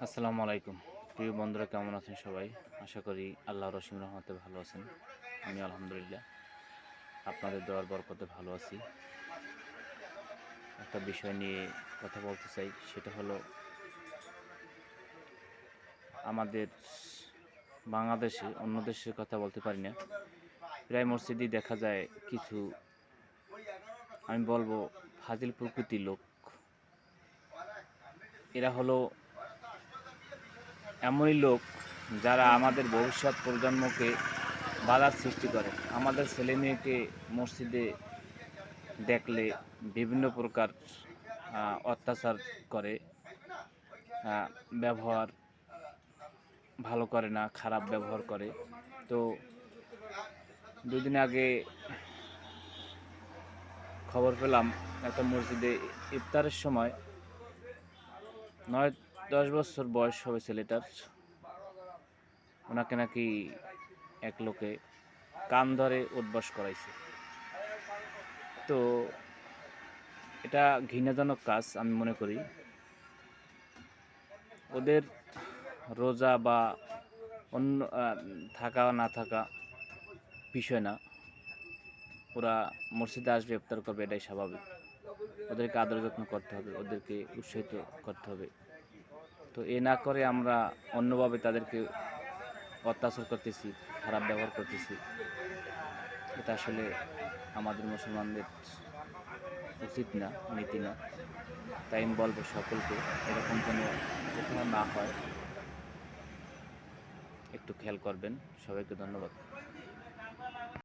আসসালামু আলাইকুম প্রিয় বন্ধুরা, কেমন আছেন সবাই? আশা করি আল্লাহর অসীম রহমতে ভালো আছেন। আমি আলহামদুলিল্লাহ আপনাদের দোয়ার বরকতে ভালো আছি। একটা বিষয় নিয়ে কথা বলতে চাই, সেটা হলো আমাদের বাংলাদেশে, অন্য দেশের কথা বলতে পারি না, প্রায় মসজিদই দেখা যায় কিছু, আমি বলবো, ফাজিল প্রকৃতির লোক। এরা হলো এমনই লোক যারা আমাদের ভবিষ্যৎ প্রজন্মকে বাধার সৃষ্টি করে। আমাদের ছেলে মেয়েকে মসজিদে দেখলে বিভিন্ন প্রকার অত্যাচার করে, ব্যবহার ভালো করে না, খারাপ ব্যবহার করে। তো দুদিন আগে খবর পেলাম একটা মসজিদে ইফতারের সময় 9-10 বছর বয়স হবে ছেলেটার, ওনাকে নাকি এক লোকে কান ধরে উঠবস করাইছে। তো এটা ঘৃণাজনক কাজ আমি মনে করি। ওদের রোজা বা অন্য থাকা না থাকা বিষয় না, ওরা মসজিদে আসবে, ইফতার করবে, এটাই স্বাভাবিক। ওদেরকে আদর যত্ন করতে হবে, ওদেরকে উৎসাহিত করতে হবে। তো এ না করে আমরা অন্যভাবে তাদেরকে অত্যাচার করতেছি, খারাপ ব্যবহার করতেছি। এটা আসলে আমাদের মুসলমানদের উচিত না, নীতি না। তাই আমি বলবো সকলকে এরকম কোনো ঘটনা না হয় একটু খেয়াল করবেন। সবাইকে ধন্যবাদ।